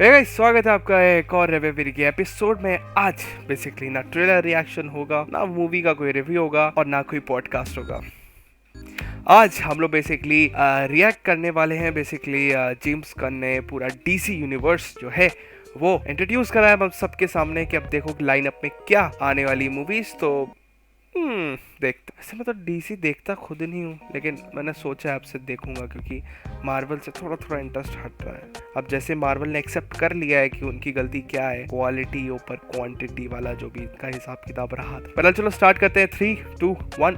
Hey guys, स्वागत है आपका एक और रिव्यू के एपिसोड में। आज बेसिकली ना ट्रेलर रिएक्शन होगा, ना मूवी का कोई रिव्यू होगा और ना कोई पॉडकास्ट होगा। आज हम लोग बेसिकली रिएक्ट करने वाले हैं। बेसिकली जेम्स गन ने पूरा डीसी यूनिवर्स जो है वो इंट्रोड्यूस करा है हम सबके सामने कि अब देखो लाइनअप में क्या आने वाली मूवीज। तो देखते। वैसे मैं तो डीसी देखता खुद नहीं हूँ, लेकिन मैंने सोचा आपसे देखूंगा क्योंकि मार्वल से थोड़ा थोड़ा इंटरेस्ट हट रहा है। अब जैसे मार्वल ने एक्सेप्ट कर लिया है कि उनकी गलती क्या है, क्वालिटी ऊपर क्वांटिटी वाला जो भी इनका हिसाब किताब रहा था। पहले चलो स्टार्ट करते हैं। 3, 2, 1।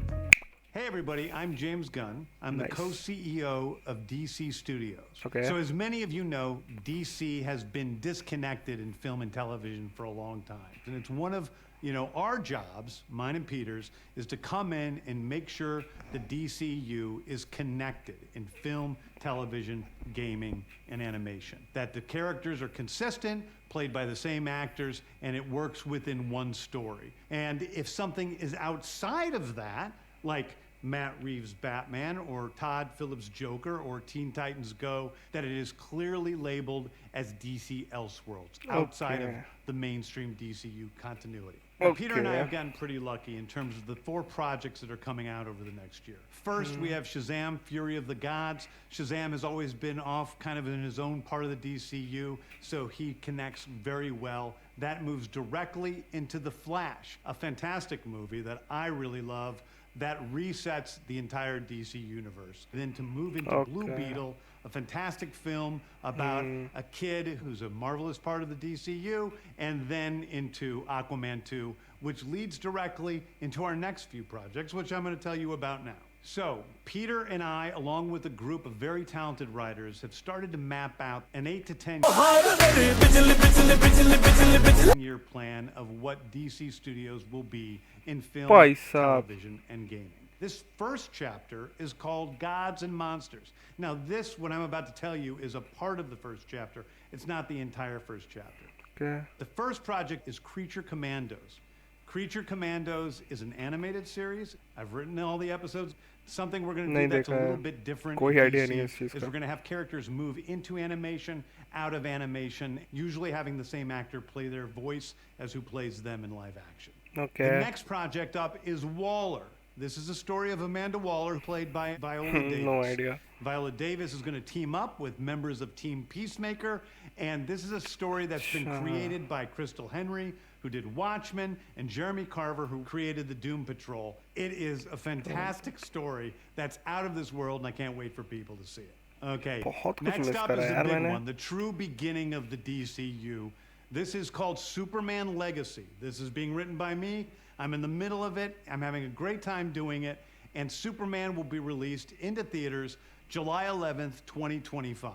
Hey everybody, I'm James Gunn. I'm the Nice. co-CEO of DC Studios. Okay. So as many of you know, DC has been disconnected in film and television for a long time. And it's one of, our jobs, mine and Peter's, is to come in and make sure the DCU is connected in film, television, gaming, and animation. That the characters are consistent, played by the same actors, and it works within one story. And if something is outside of that, like Matt Reeves' Batman or Todd Phillips' Joker or Teen Titans Go, that it is clearly labeled as DC Elseworlds, outside of the mainstream DCU continuity. Now, Peter and I have gotten pretty lucky in terms of the 4 projects that are coming out over the next year. First, we have Shazam! Fury of the Gods. Shazam has always been off kind of in his own part of the DCU, so he connects very well. That moves directly into The Flash, a fantastic movie that I really love, that resets the entire DC universe. Then to move into Blue Beetle, a fantastic film about a kid who's a marvelous part of the DCU, and then into Aquaman 2, which leads directly into our next few projects, which I'm going to tell you about now. So, Peter and I, along with a group of very talented writers, have started to map out an 8 to 10 year plan of what DC Studios will be in film, television, and gaming. This first chapter is called Gods and Monsters. Now, this, what I'm about to tell you, is a part of the first chapter. It's not the entire first chapter. Okay. The first project is Creature Commandos. Creature Commandos is an animated series. I've written all the episodes. Something we're going to do that's a little bit different in DC is we're going to have characters move into animation, out of animation, usually having the same actor play their voice as who plays them in live action. Okay. The next project up is Waller. This is a story of Amanda Waller, played by Viola Davis. No idea. Viola Davis is going to team up with members of Team Peacemaker, and this is a story that's been created by Crystal Henry, who did Watchmen, and Jeremy Carver, who created the Doom Patrol. It is a fantastic story that's out of this world, and I can't wait for people to see it. Okay, next up is the big one, the true beginning of the DCU. This is called Superman Legacy. This is being written by me. I'm in the middle of it. I'm having a great time doing it. And Superman will be released into theaters July 11th, 2025.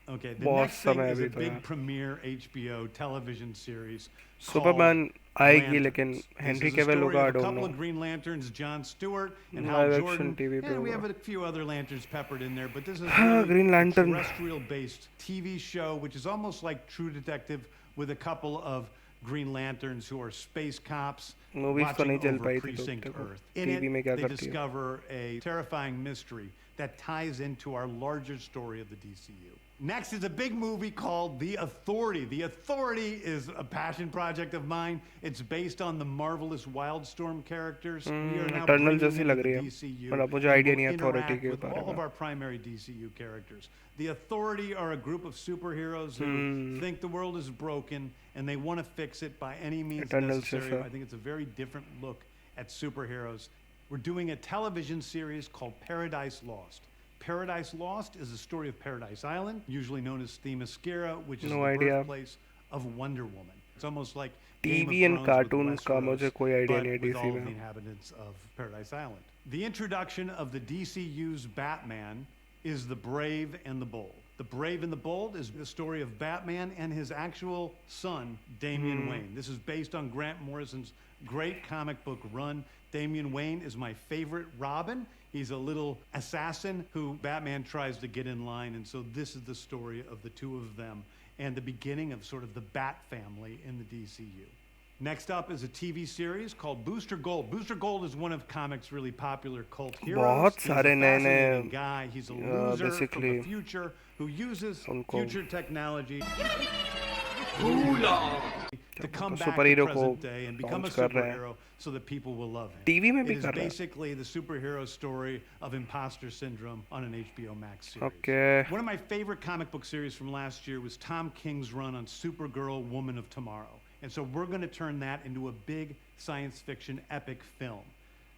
Okay, the next thing is a big premiere HBO television series. Superman आएगी, लेकिन Henry Cavill होगा, I don't know. A couple of Green Lanterns, John Stewart and Hal Jordan, and we have a few other lanterns peppered in there. But this is really a terrestrial-based TV show, which is almost like True Detective, with a couple of Green Lanterns who are space cops watching over Precinct Earth. In it, they discover a terrifying mystery that ties into our larger story of the DCU. Next is a big movie called The Authority. The Authority is a passion project of mine. It's based on the marvelous Wildstorm characters. We are now bringing in the DCU. With all of our primary DCU characters. The Authority are a group of superheroes who think the world is broken and they want to fix it by any means necessary. I think it's a very different look at superheroes. We're doing a television series called Paradise Lost. Paradise Lost is the story of Paradise Island, usually known as Themyscira, which is the birthplace of Wonder Woman. It's almost like TV and cartoons का मुझे कोई idea नहीं है with DC all of में. the inhabitants of Paradise Island. The introduction of the DCU's Batman is The Brave and the Bold. The Brave and the Bold is the story of Batman and his actual son, Damian Wayne. This is based on Grant Morrison's great comic book run. Damian Wayne is my favorite Robin. He's a little assassin who Batman tries to get in line, and so this is the story of the two of them and the beginning of sort of the Bat family in the DCU. Next up is a TV series called Booster Gold. Booster Gold is one of comics' really popular cult heroes. He's a fascinating guy. He's a loser from the future who uses future technology to come back super to hero को present day and become a launch कर रहे हैं, superhero so that people will love him. TV में It भी is कर रहे हैं. basically the superhero story of imposter syndrome on an HBO Max series. Okay. One of my favorite comic book series from last year was Tom King's run on Supergirl, Woman of Tomorrow. And so we're going to turn that into a big science fiction epic film.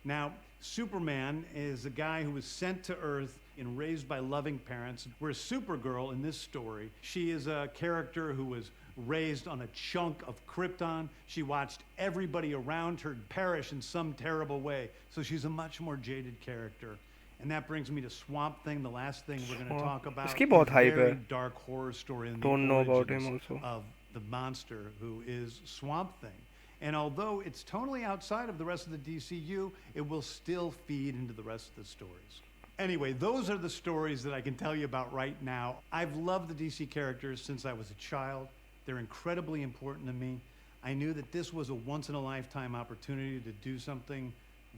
Now, Superman is a guy who was sent to Earth and raised by loving parents, whereas Supergirl in this story, she is a character who was raised on a chunk of Krypton. She watched everybody around her perish in some terrible way, so she's a much more jaded character. And that brings me to Swamp Thing, the last thing we're going to talk about. इसकी बहुत hype Very है. dark horror story in Don't the know about him origins also. of the monster who is Swamp Thing. And although it's totally outside of the rest of the DCU, it will still feed into the rest of the stories. Anyway, those are the stories that I can tell you about right now. I've loved the DC characters since I was a child. They're incredibly important to me. I knew that this was a once-in-a-lifetime opportunity to do something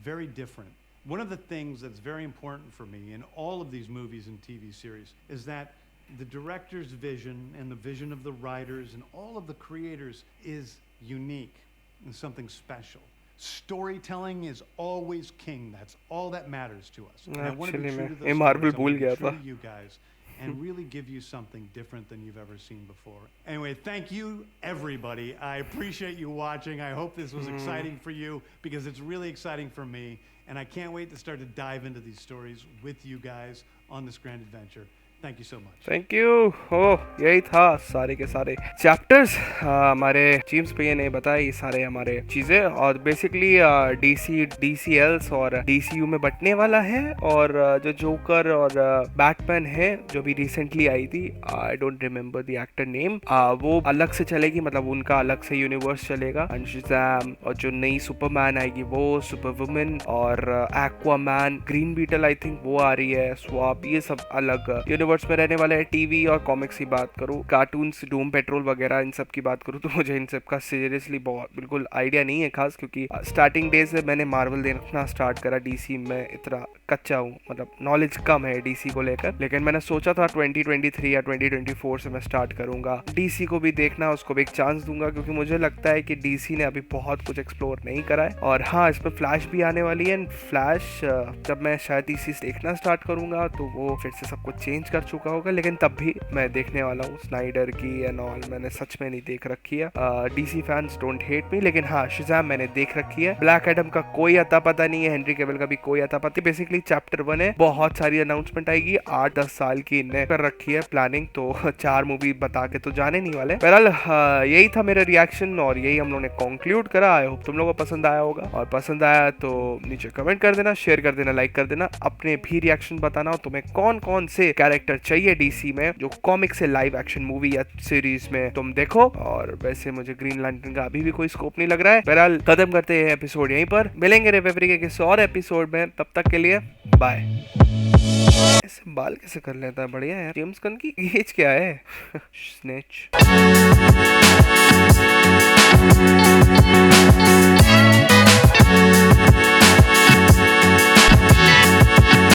very different. One of the things that's very important for me in all of these movies and TV series is that the director's vision and the vision of the writers and all of the creators is unique and something special. Storytelling is always king. That's all that matters to us. And I want to be Actually, true to मैं those Marvel stories. I भूल want to गया be true था. to you guys and really give you something different than you've ever seen before. Anyway, thank you, everybody. I appreciate you watching. I hope this was exciting for you because it's really exciting for me. And I can't wait to start to dive into these stories with you guys on this grand adventure. Thank you so much. Thank you. Oh, यही था सारे के सारे chapters. हमारे James भैया ने बताया ये सारे हमारे चीज़ें, और बेसिकली डीसी डीसीएल्स और डीसीयू में बटने वाला है. और जो जोकर और बैटमैन है जो भी रिसेंटली आई थी, I don't remember the actor name, वो अलग से चलेगी, मतलब उनका अलग से यूनिवर्स चलेगा. शज़ैम, और जो नई सुपरमैन आएगी वो, सुपर वुमेन और Aquaman, green beetle I think वो आ रही है, स्वैप, ये सब अलग यूनिवर्स में रहने वाले हैं. टीवी और कॉमिक्स की बात करूँ, कार्टून्स, डूम पेट्रोल वगैरह, इन सब की बात करूँ तो मुझे इन सब का सीरियसली बहुत बिल्कुल आइडिया नहीं है खास, क्योंकि स्टार्टिंग डे से मैंने मार्वल देखना स्टार्ट करा. डीसी में इतना कच्चा हूँ, मतलब नॉलेज कम है डीसी को लेकर, लेकिन मैंने सोचा था 2023 या 2024 से मैं स्टार्ट करूँगा डीसी को भी देखना, उसको भी एक चांस दूंगा, क्योंकि मुझे लगता है कि डीसी ने अभी बहुत कुछ एक्सप्लोर नहीं करा है. और हाँ, इसमें फ्लैश भी आने वाली है. फ्लैश जब मैं शायद इसी देखना स्टार्ट करूँगा तो वो फिर से सब कुछ चेंज कर चुका होगा, लेकिन तब भी मैं देखने वाला हूँ. स्नाइडर की एंड ऑल मैंने सच में नहीं देख रखी है. DC fans don't hate me, लेकिन हाँ, शज़ैम मैंने देख रखी है. ब्लैक एडम का कोई अता पता नहीं है, हेनरी कैविल का भी कोई अता पता. बेसिकली चैप्टर 1 है, बहुत सारी अनाउंसमेंट आएगी. 8-10 साल की इन्हें कर रखी है प्लानिंग, तो 4 मूवी बता के तो जाने नहीं वाले. बहरहाल यही था मेरा रिएक्शन और यही हम लोगों ने कंक्लूड करा. आई होप तुम लोगों को पसंद आया होगा, और पसंद आया तो नीचे कमेंट कर देना, शेयर कर देना, लाइक कर देना. अपने भी रिएक्शन बताना, तुम्हें कौन कौन से कैरेक्टर चाहिए डीसी में जो कॉमिक से लाइव एक्शन मूवी या सीरीज में तुम देखो. और वैसे मुझे ग्रीन लैंटर्न का अभी भी कोई स्कोप नहीं लग रहा है. बहरहाल खत्म करते हैं एपिसोड यहीं पर, मिलेंगे रेवेवरी के किसी और एपिसोड में. तब तक के लिए बाय. ऐसे बाल कैसे कर लेता है, बढ़िया है. जेम्स गन की एज क्या है? स्नेच.